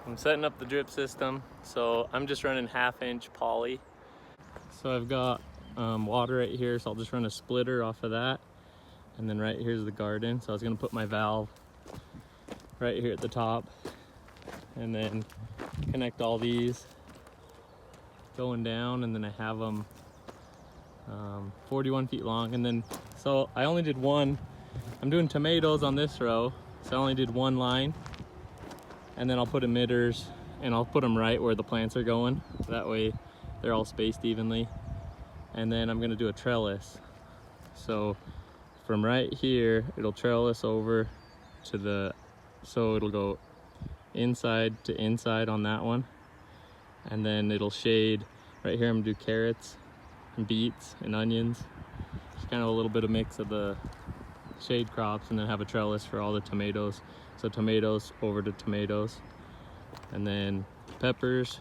I'm setting up the drip system, so I'm just running 1/2-inch poly. So I've got water right here, so I'll just run a splitter off of that. And then right here's the garden, so I was gonna put my valve right here at the top and then connect all these going down, and then I have them 41 feet long. And then, so I only did one, I'm doing tomatoes on this row, so I only did one line, and then I'll put emitters and I'll put them right where the plants are going. That way they're all spaced evenly. And then I'm gonna do a trellis. So from right here, it'll trellis over to the, so it'll go inside to inside on that one. And then it'll shade, right here I'm gonna do carrots and beets and onions. Just kind of a little bit of mix of the shade crops, and then have a trellis for all the tomatoes. So tomatoes over to tomatoes. And then peppers,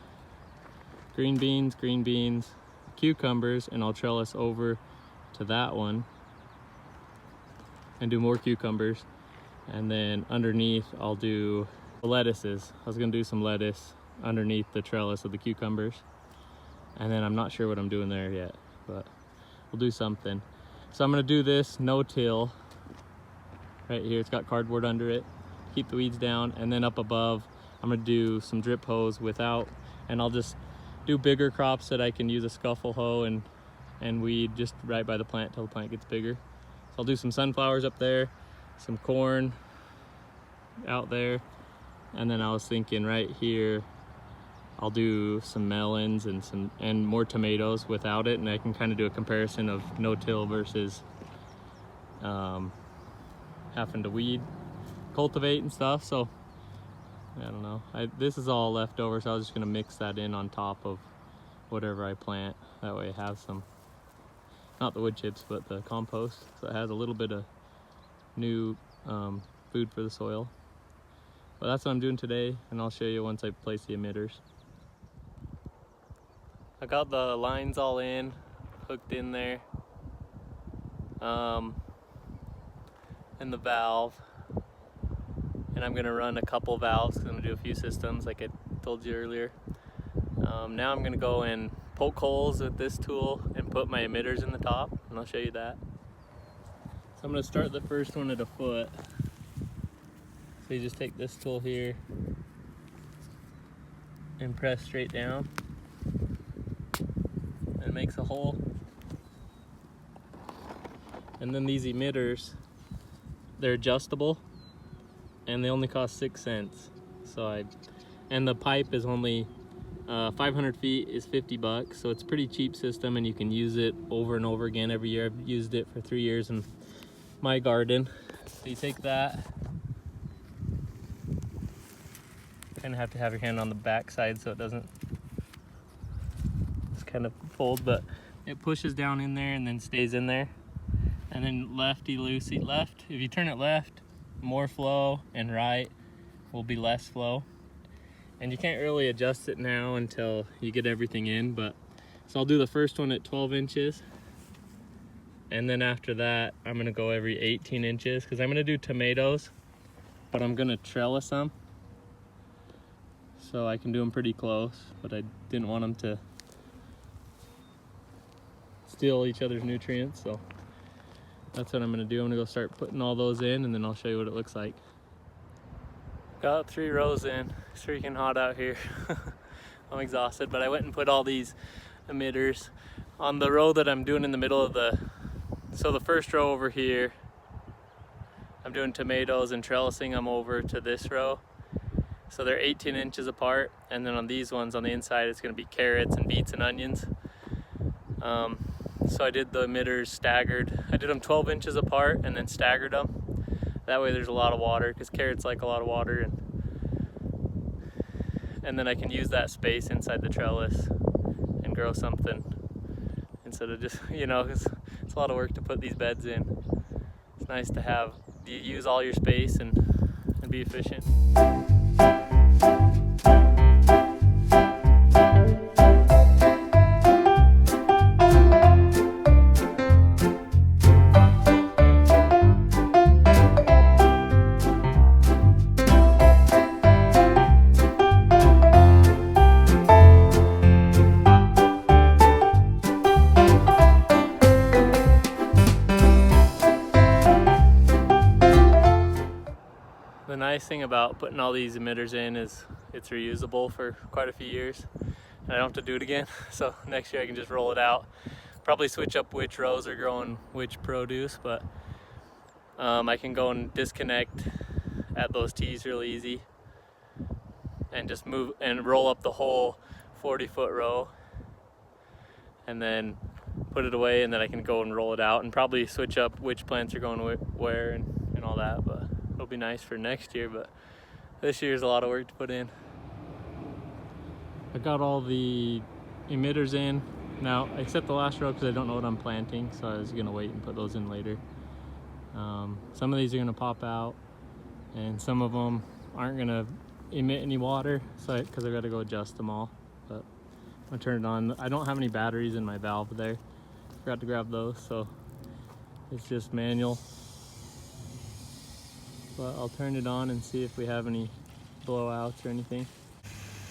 green beans, cucumbers, and I'll trellis over to that one and do more cucumbers. And then underneath I'll do lettuces. I was gonna do some lettuce underneath the trellis of the cucumbers. And then I'm not sure what I'm doing there yet, but we'll do something. So I'm gonna do this no-till right here. It's got cardboard under it, keep the weeds down. And then up above, I'm gonna do some drip hose without, and I'll just do bigger crops that I can use a scuffle hoe and weed just right by the plant till the plant gets bigger. So I'll do some sunflowers up there, some corn out there, and then I was thinking right here I'll do some melons and more tomatoes without it, and I can kind of do a comparison of no-till versus having to weed, cultivate and stuff. So I don't know, this is all left over, so I was just gonna mix that in on top of whatever I plant. That way I have some, not the wood chips, but the compost, so it has a little bit of new food for the soil. But that's what I'm doing today, and I'll show you once I place the emitters. I got the lines all in, hooked in there, and the valve. And I'm gonna run a couple valves because I'm gonna do a few systems like I told you earlier. Now I'm gonna go and poke holes with this tool and put my emitters in the top, and I'll show you that. So I'm gonna start the first one at 1 foot. So you just take this tool here and press straight down, and it makes a hole. And then these emitters, they're adjustable, and they only cost 6 cents. So and the pipe is only 500 feet is $50, so it's a pretty cheap system, and you can use it over and over again every year. I've used it for 3 years in my garden. So you take that, kind of have to have your hand on the back side so it doesn't just kind of fold, but it pushes down in there and then stays in there. And then lefty loosey left, if you turn it left, more flow, and right will be less flow. And you can't really adjust it now until you get everything in, but so I'll do the first one at 12 inches, and then after that I'm gonna go every 18 inches because I'm gonna do tomatoes, but I'm gonna trellis them so I can do them pretty close, but I didn't want them to steal each other's nutrients, so that's what I'm gonna do. I'm gonna go start putting all those in, and then I'll show you what it looks like. Got 3 rows in. It's freaking hot out here. I'm exhausted, but I went and put all these emitters on the row that I'm doing in the middle of so the first row over here, I'm doing tomatoes and trellising them over to this row. So they're 18 inches apart, and then on these ones on the inside, it's gonna be carrots and beets and onions. So I did the emitters staggered. I did them 12 inches apart and then staggered them. That way there's a lot of water, because carrots like a lot of water, and then I can use that space inside the trellis and grow something instead of just, you know, it's a lot of work to put these beds in. It's nice to use all your space and be efficient. nice thing about putting all these emitters in is it's reusable for quite a few years, and I don't have to do it again. So next year I can just roll it out. Probably switch up which rows are growing which produce, but I can go and disconnect at those tees really easy and just move and roll up the whole 40-foot row and then put it away, and then I can go and roll it out and probably switch up which plants are going where and all that. But it'll be nice for next year, but this year's a lot of work to put in. I got all the emitters in now, except the last row because I don't know what I'm planting, so I was gonna wait and put those in later. Some of these are gonna pop out, and some of them aren't gonna emit any water, so because I gotta go adjust them all. But I'm gonna turn it on. I don't have any batteries in my valve there. Forgot to grab those, so it's just manual. But I'll turn it on and see if we have any blowouts or anything.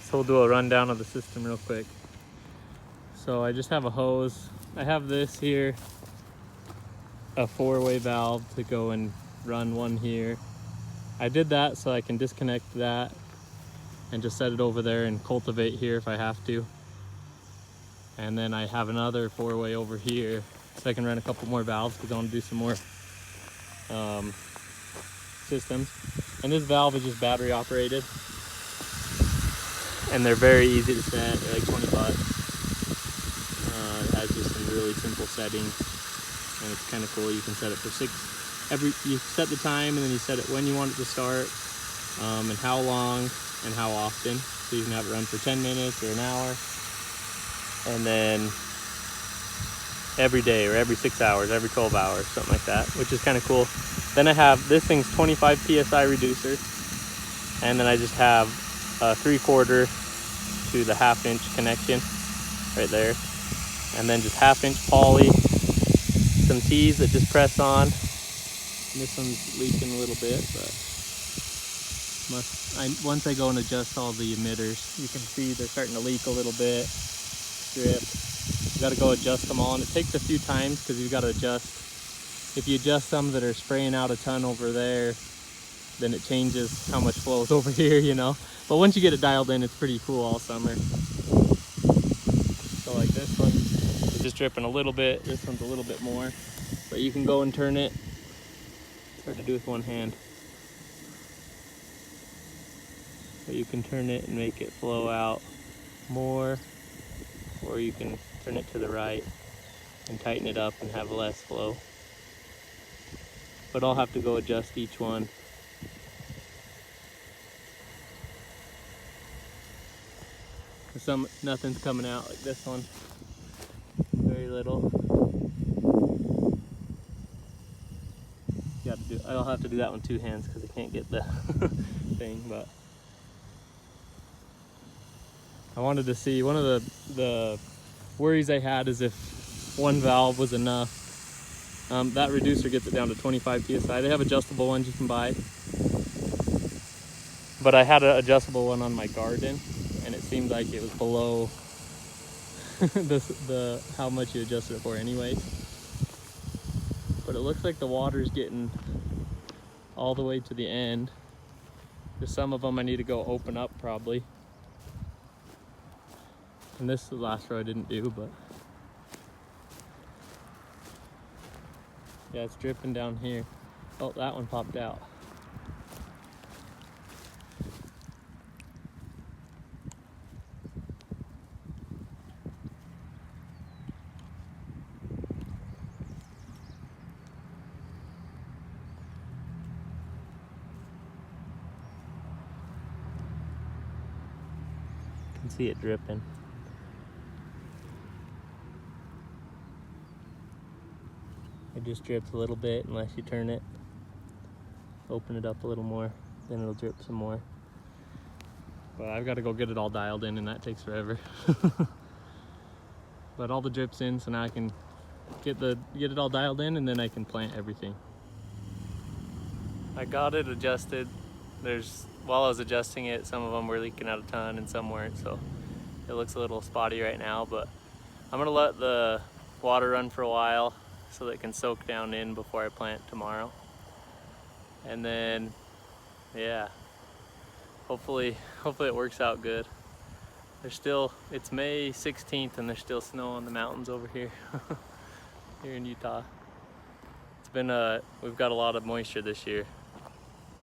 So we'll do a rundown of the system real quick. So I just have a hose. I have this here, a 4-way valve to go and run one here. I did that so I can disconnect that and just set it over there and cultivate here if I have to. And then I have another 4-way over here so I can run a couple more valves because I want to do some more systems. And this valve is just battery operated, and they're very easy to set. They're like 20 bucks. It has just some really simple settings, and it's kind of cool. You can set it for you set the time, and then you set it when you want it to start, and how long and how often. So you can have it run for 10 minutes or an hour, and then every day or every 6 hours, every 12 hours, something like that, which is kind of cool. Then I have, this thing's 25 PSI reducer, and then I just have a 3/4 to the 1/2-inch connection right there, and then just 1/2-inch poly, some T's that just press on. And this one's leaking a little bit, but once I go and adjust all the emitters, you can see they're starting to leak a little bit, drip. You got to go adjust them all, and it takes a few times because you've got to adjust. If you adjust some that are spraying out a ton over there, then it changes how much flows over here, you know. But once you get it dialed in, it's pretty cool all summer. So like this one, it's just dripping a little bit. This one's a little bit more, but you can go and turn it. It's hard to do with one hand. But you can turn it and make it flow out more, or you can turn it to the right and tighten it up and have less flow. But I'll have to go adjust each one. Nothing's coming out like this one. Very little. I'll have to do that one 2 hands because I can't get the thing. But I wanted to see, one of the worries I had is if one valve was enough. That reducer gets it down to 25 PSI. They have adjustable ones you can buy. But I had an adjustable one on my garden, and it seemed like it was below the how much you adjusted it for anyways. But it looks like the water's getting all the way to the end. There's some of them I need to go open up probably. And this is the last row I didn't do, but yeah, it's dripping down here. Oh, that one popped out. You can see it dripping. It just drips a little bit unless you turn it, open it up a little more, then it'll drip some more. But I've got to go get it all dialed in, and that takes forever. But all the drip's in, so now I can get it all dialed in, and then I can plant everything. I got it adjusted. While I was adjusting it, some of them were leaking out a ton and some weren't, so it looks a little spotty right now, but I'm gonna let the water run for a while so that it can soak down in before I plant tomorrow. And then Yeah. Hopefully it works out good. It's May 16th and there's still snow on the mountains over here, here in Utah. We've got a lot of moisture this year.